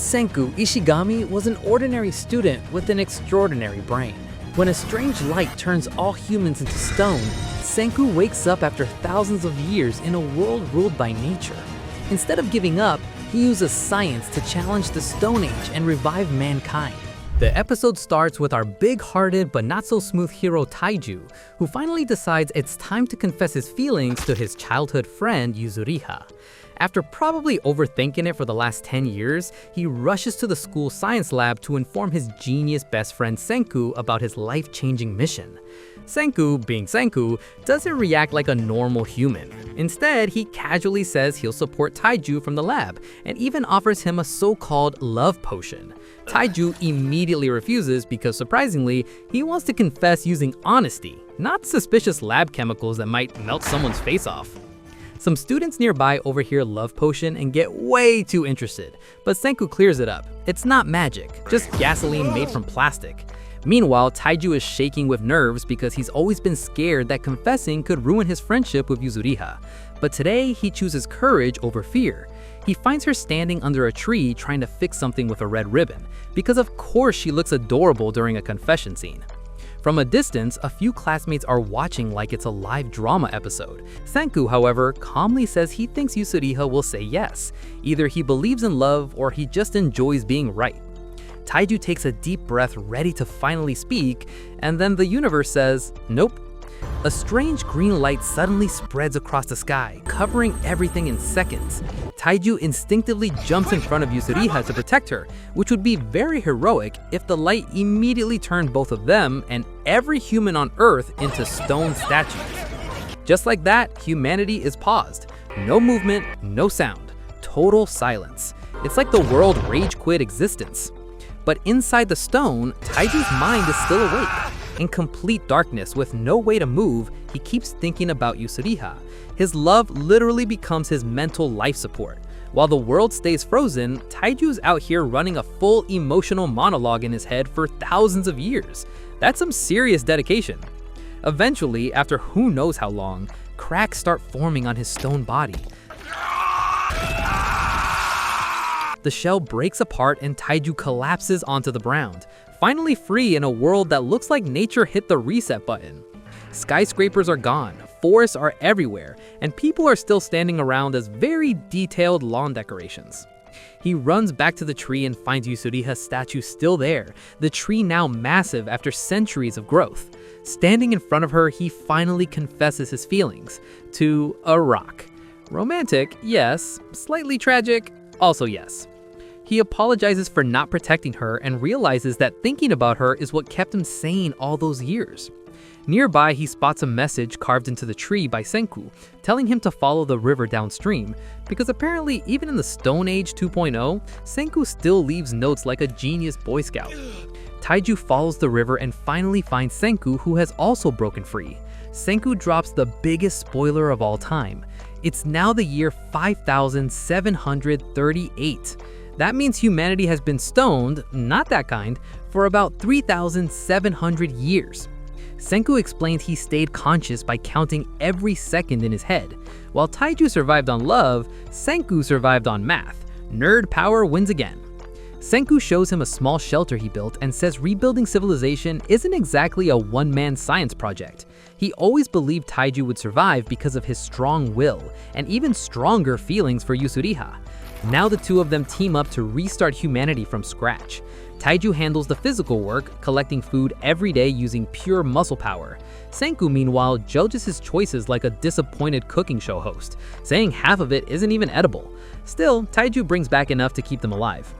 Senku Ishigami was an ordinary student with an extraordinary brain. When a strange light turns all humans into stone, Senku wakes up after thousands of years in a world ruled by nature. Instead of giving up, he uses science to challenge the Stone Age and revive mankind. The episode starts with our big-hearted but not-so-smooth hero Taiju, who finally decides it's time to confess his feelings to his childhood friend Yuzuriha. After probably overthinking it for the last 10 years, he rushes to the school science lab to inform his genius best friend Senku about his life-changing mission. Senku, being Senku, doesn't react like a normal human. Instead, he casually says he'll support Taiju from the lab, and even offers him a so-called love potion. Taiju immediately refuses because, surprisingly, he wants to confess using honesty, not suspicious lab chemicals that might melt someone's face off. Some students nearby overhear love potion and get way too interested, but Senku clears it up. It's not magic, just gasoline made from plastic. Meanwhile, Taiju is shaking with nerves because he's always been scared that confessing could ruin his friendship with Yuzuriha. But today, he chooses courage over fear. He finds her standing under a tree trying to fix something with a red ribbon, because of course she looks adorable during a confession scene. From a distance, a few classmates are watching like it's a live drama episode. Senku, however, calmly says he thinks Yuzuriha will say yes. Either he believes in love or he just enjoys being right. Taiju takes a deep breath, ready to finally speak, and then the universe says, nope. A strange green light suddenly spreads across the sky, covering everything in seconds. Taiju instinctively jumps in front of Yuzuriha to protect her, which would be very heroic if the light immediately turned both of them and every human on Earth into stone statues. Just like that, humanity is paused. No movement, no sound, total silence. It's like the world rage quit existence. But inside the stone, Taiju's mind is still awake. In complete darkness with no way to move, he keeps thinking about Yuzuriha. His love literally becomes his mental life support. While the world stays frozen, Taiju's out here running a full emotional monologue in his head for thousands of years. That's some serious dedication. Eventually, after who knows how long, cracks start forming on his stone body. The shell breaks apart and Taiju collapses onto the ground, finally free in a world that looks like nature hit the reset button. Skyscrapers are gone, forests are everywhere, and people are still standing around as very detailed lawn decorations. He runs back to the tree and finds Yuzuriha's statue still there, the tree now massive after centuries of growth. Standing in front of her, he finally confesses his feelings to a rock. Romantic, yes. Slightly tragic, also yes. He apologizes for not protecting her and realizes that thinking about her is what kept him sane all those years. Nearby, he spots a message carved into the tree by Senku, telling him to follow the river downstream, because apparently even in the Stone Age 2.0, Senku still leaves notes like a genius Boy Scout. Taiju follows the river and finally finds Senku, who has also broken free. Senku drops the biggest spoiler of all time. It's now the year 5738. That means humanity has been stoned, not that kind, for about 3,700 years. Senku explains he stayed conscious by counting every second in his head. While Taiju survived on love, Senku survived on math. Nerd power wins again. Senku shows him a small shelter he built and says rebuilding civilization isn't exactly a one-man science project. He always believed Taiju would survive because of his strong will and even stronger feelings for Yuzuriha. Now the two of them team up to restart humanity from scratch. Taiju handles the physical work, collecting food every day using pure muscle power. Senku, meanwhile, judges his choices like a disappointed cooking show host, saying half of it isn't even edible. Still, Taiju brings back enough to keep them alive.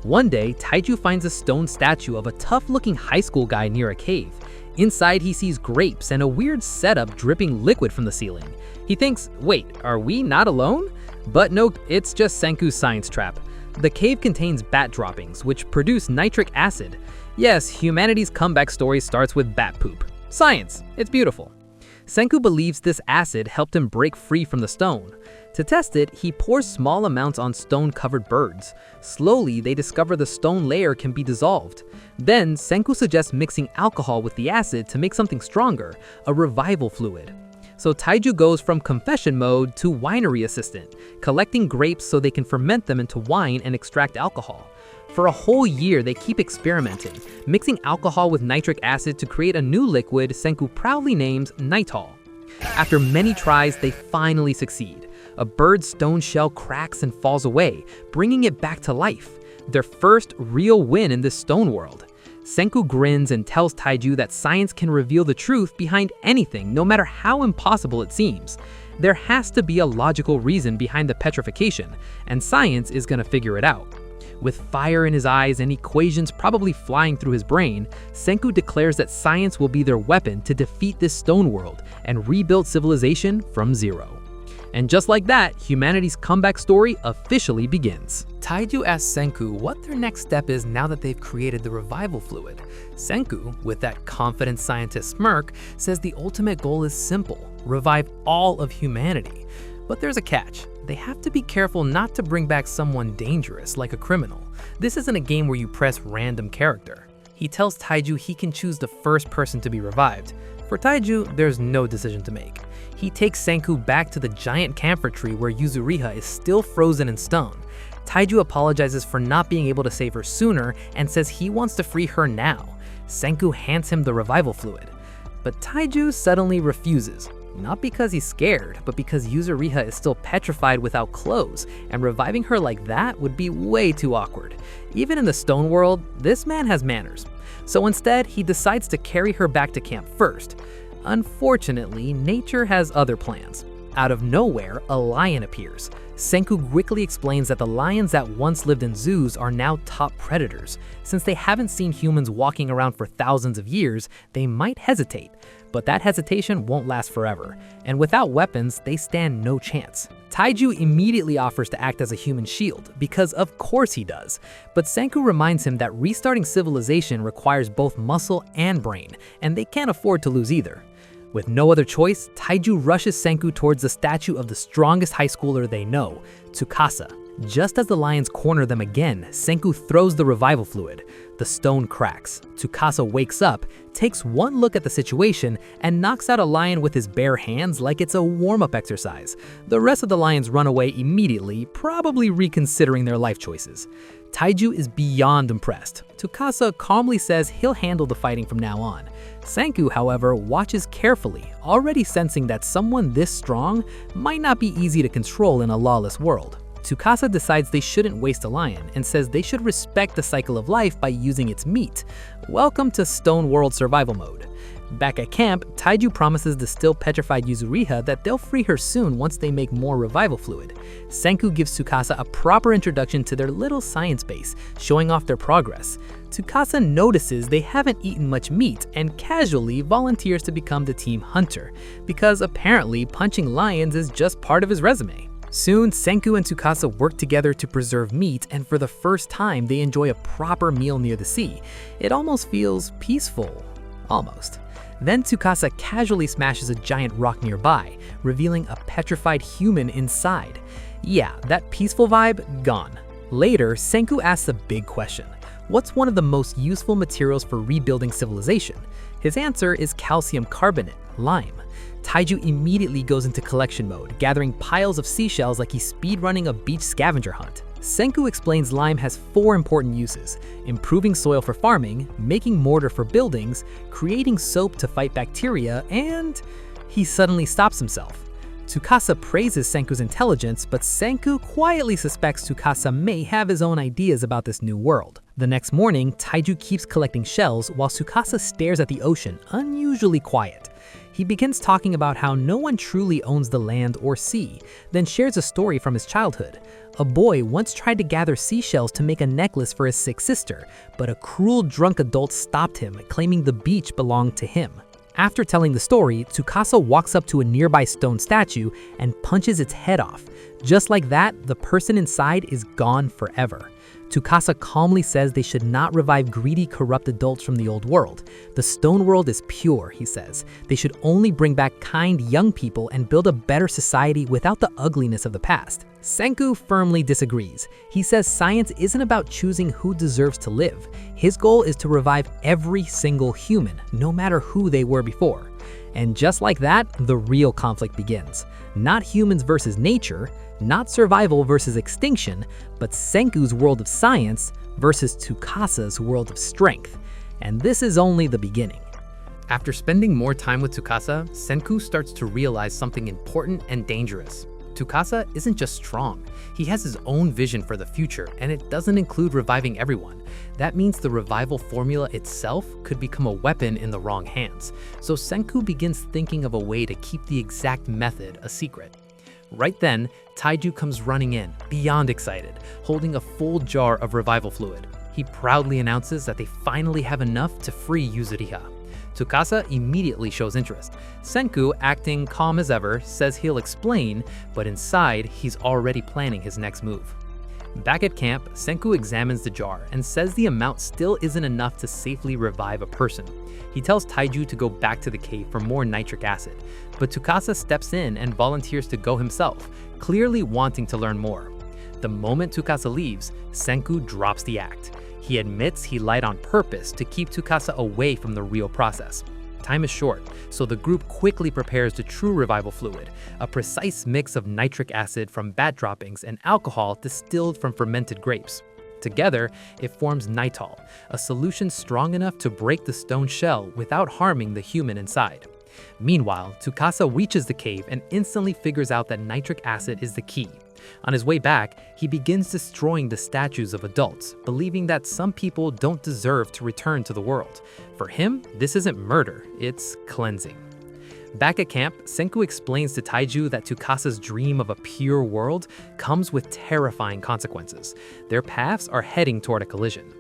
One day, Taiju finds a stone statue of a tough-looking high school guy near a cave. Inside, he sees grapes and a weird setup dripping liquid from the ceiling. He thinks, wait, are we not alone? But nope, it's just Senku's science trap. The cave contains bat droppings, which produce nitric acid. Yes, humanity's comeback story starts with bat poop. Science, it's beautiful. Senku believes this acid helped him break free from the stone. To test it, he pours small amounts on stone-covered birds. Slowly, they discover the stone layer can be dissolved. Then, Senku suggests mixing alcohol with the acid to make something stronger, a revival fluid. So Taiju goes from confession mode to winery assistant, collecting grapes so they can ferment them into wine and extract alcohol. For a whole year, they keep experimenting, mixing alcohol with nitric acid to create a new liquid Senku proudly names nitol. After many tries, they finally succeed. A bird's stone shell cracks and falls away, bringing it back to life. Their first real win in this stone world. Senku grins and tells Taiju that science can reveal the truth behind anything, no matter how impossible it seems. There has to be a logical reason behind the petrification, and science is gonna figure it out. With fire in his eyes and equations probably flying through his brain, Senku declares that science will be their weapon to defeat this stone world and rebuild civilization from zero. And just like that, humanity's comeback story officially begins. Taiju asks Senku what their next step is now that they've created the revival fluid. Senku, with that confident scientist smirk, says the ultimate goal is simple: revive all of humanity. But there's a catch. They have to be careful not to bring back someone dangerous, like a criminal. This isn't a game where you press random character. He tells Taiju he can choose the first person to be revived. For Taiju, there's no decision to make. He takes Senku back to the giant camphor tree where Yuzuriha is still frozen in stone. Taiju apologizes for not being able to save her sooner and says he wants to free her now. Senku hands him the revival fluid. But Taiju suddenly refuses. Not because he's scared, but because Yuzuriha is still petrified without clothes, and reviving her like that would be way too awkward. Even in the stone world, this man has manners. So instead, he decides to carry her back to camp first. Unfortunately, nature has other plans. Out of nowhere, a lion appears. Senku quickly explains that the lions that once lived in zoos are now top predators. Since they haven't seen humans walking around for thousands of years, they might hesitate. But that hesitation won't last forever, and without weapons, they stand no chance. Taiju immediately offers to act as a human shield, because of course he does. But Senku reminds him that restarting civilization requires both muscle and brain, and they can't afford to lose either. With no other choice, Taiju rushes Senku towards the statue of the strongest high schooler they know, Tsukasa. Just as the lions corner them again, Senku throws the revival fluid. The stone cracks. Tsukasa wakes up, takes one look at the situation, and knocks out a lion with his bare hands like it's a warm-up exercise. The rest of the lions run away immediately, probably reconsidering their life choices. Taiju is beyond impressed. Tsukasa calmly says he'll handle the fighting from now on. Senku, however, watches carefully, already sensing that someone this strong might not be easy to control in a lawless world. Tsukasa decides they shouldn't waste a lion and says they should respect the cycle of life by using its meat. Welcome to Stone World survival mode. Back at camp, Taiju promises the still petrified Yuzuriha that they'll free her soon once they make more revival fluid. Senku gives Tsukasa a proper introduction to their little science base, showing off their progress. Tsukasa notices they haven't eaten much meat and casually volunteers to become the team hunter, because apparently punching lions is just part of his resume. Soon, Senku and Tsukasa work together to preserve meat, and for the first time, they enjoy a proper meal near the sea. It almost feels peaceful. Almost. Then Tsukasa casually smashes a giant rock nearby, revealing a petrified human inside. Yeah, that peaceful vibe, gone. Later, Senku asks a big question. What's one of the most useful materials for rebuilding civilization? His answer is calcium carbonate, lime. Taiju immediately goes into collection mode, gathering piles of seashells like he's speedrunning a beach scavenger hunt. Senku explains lime has 4 important uses: improving soil for farming, making mortar for buildings, creating soap to fight bacteria, and he suddenly stops himself. Tsukasa praises Senku's intelligence, but Senku quietly suspects Tsukasa may have his own ideas about this new world. The next morning, Taiju keeps collecting shells while Tsukasa stares at the ocean, unusually quiet. He begins talking about how no one truly owns the land or sea, then shares a story from his childhood. A boy once tried to gather seashells to make a necklace for his sick sister, but a cruel drunk adult stopped him, claiming the beach belonged to him. After telling the story, Tsukasa walks up to a nearby stone statue and punches its head off. Just like that, the person inside is gone forever. Tsukasa calmly says they should not revive greedy, corrupt adults from the old world. The stone world is pure, he says. They should only bring back kind young people and build a better society without the ugliness of the past. Senku firmly disagrees. He says science isn't about choosing who deserves to live. His goal is to revive every single human, no matter who they were before. And just like that, the real conflict begins. Not humans versus nature, not survival versus extinction, but Senku's world of science versus Tsukasa's world of strength. And this is only the beginning. After spending more time with Tsukasa, Senku starts to realize something important and dangerous. Tsukasa isn't just strong, he has his own vision for the future, and it doesn't include reviving everyone. That means the revival formula itself could become a weapon in the wrong hands. So Senku begins thinking of a way to keep the exact method a secret. Right then, Taiju comes running in, beyond excited, holding a full jar of revival fluid. He proudly announces that they finally have enough to free Yuzuriha. Tsukasa immediately shows interest. Senku, acting calm as ever, says he'll explain, but inside, he's already planning his next move. Back at camp, Senku examines the jar and says the amount still isn't enough to safely revive a person. He tells Taiju to go back to the cave for more nitric acid, but Tsukasa steps in and volunteers to go himself, clearly wanting to learn more. The moment Tsukasa leaves, Senku drops the act. He admits he lied on purpose to keep Tsukasa away from the real process. Time is short, so the group quickly prepares the true revival fluid, a precise mix of nitric acid from bat droppings and alcohol distilled from fermented grapes. Together, it forms nitol, a solution strong enough to break the stone shell without harming the human inside. Meanwhile, Tsukasa reaches the cave and instantly figures out that nitric acid is the key. On his way back, he begins destroying the statues of adults, believing that some people don't deserve to return to the world. For him, this isn't murder, it's cleansing. Back at camp, Senku explains to Taiju that Tsukasa's dream of a pure world comes with terrifying consequences. Their paths are heading toward a collision.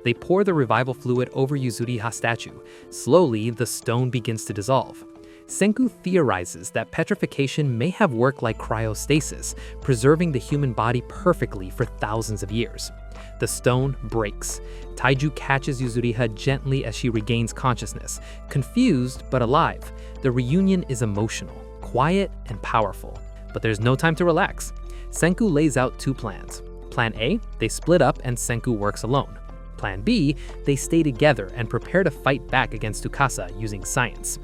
They pour the revival fluid over Yuzuriha's statue. Slowly, the stone begins to dissolve. Senku theorizes that petrification may have worked like cryostasis, preserving the human body perfectly for thousands of years. The stone breaks. Taiju catches Yuzuriha gently as she regains consciousness, confused but alive. The reunion is emotional, quiet, and powerful. But there's no time to relax. Senku lays out two plans. Plan A, they split up and Senku works alone. Plan B, they stay together and prepare to fight back against Tsukasa using science.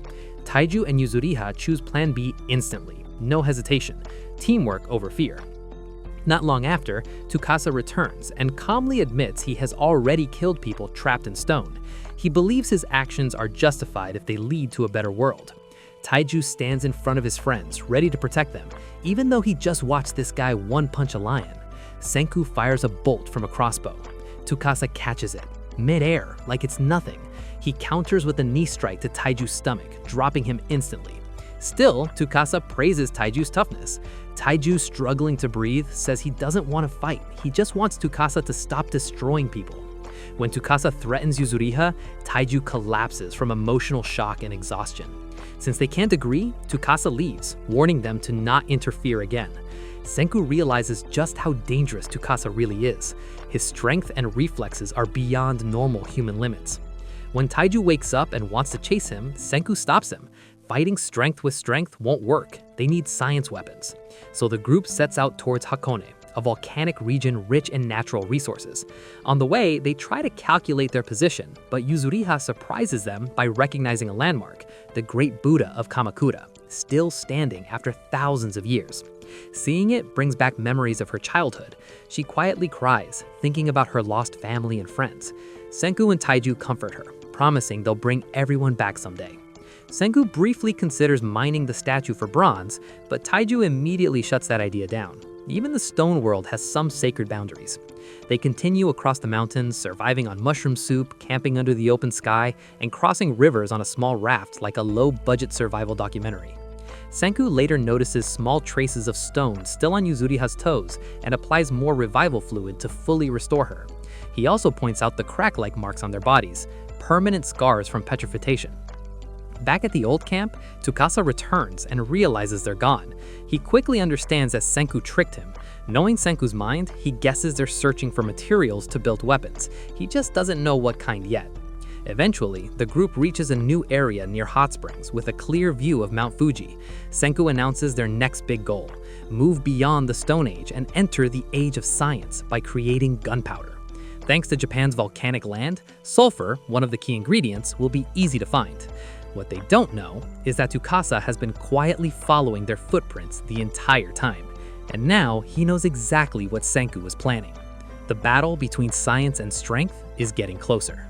Taiju and Yuzuriha choose Plan B instantly, no hesitation, teamwork over fear. Not long after, Tsukasa returns and calmly admits he has already killed people trapped in stone. He believes his actions are justified if they lead to a better world. Taiju stands in front of his friends, ready to protect them, even though he just watched this guy one-punch a lion. Senku fires a bolt from a crossbow. Tsukasa catches it, mid-air, like it's nothing. He counters with a knee strike to Taiju's stomach, dropping him instantly. Still, Tsukasa praises Taiju's toughness. Taiju, struggling to breathe, says he doesn't want to fight, he just wants Tsukasa to stop destroying people. When Tsukasa threatens Yuzuriha, Taiju collapses from emotional shock and exhaustion. Since they can't agree, Tsukasa leaves, warning them to not interfere again. Senku realizes just how dangerous Tsukasa really is. His strength and reflexes are beyond normal human limits. When Taiju wakes up and wants to chase him, Senku stops him. Fighting strength with strength won't work. They need science weapons. So the group sets out towards Hakone, a volcanic region rich in natural resources. On the way, they try to calculate their position, but Yuzuriha surprises them by recognizing a landmark, the Great Buddha of Kamakura, still standing after thousands of years. Seeing it brings back memories of her childhood. She quietly cries, thinking about her lost family and friends. Senku and Taiju comfort her, promising they'll bring everyone back someday. Senku briefly considers mining the statue for bronze, but Taiju immediately shuts that idea down. Even the stone world has some sacred boundaries. They continue across the mountains, surviving on mushroom soup, camping under the open sky, and crossing rivers on a small raft like a low-budget survival documentary. Senku later notices small traces of stone still on Yuzuriha's toes and applies more revival fluid to fully restore her. He also points out the crack-like marks on their bodies, permanent scars from petrification. Back at the old camp, Tsukasa returns and realizes they're gone. He quickly understands that Senku tricked him. Knowing Senku's mind, he guesses they're searching for materials to build weapons. He just doesn't know what kind yet. Eventually, the group reaches a new area near hot springs with a clear view of Mount Fuji. Senku announces their next big goal: move beyond the Stone Age and enter the Age of Science by creating gunpowder. Thanks to Japan's volcanic land, sulfur, one of the key ingredients, will be easy to find. What they don't know is that Tsukasa has been quietly following their footprints the entire time, and now he knows exactly what Senku was planning. The battle between science and strength is getting closer.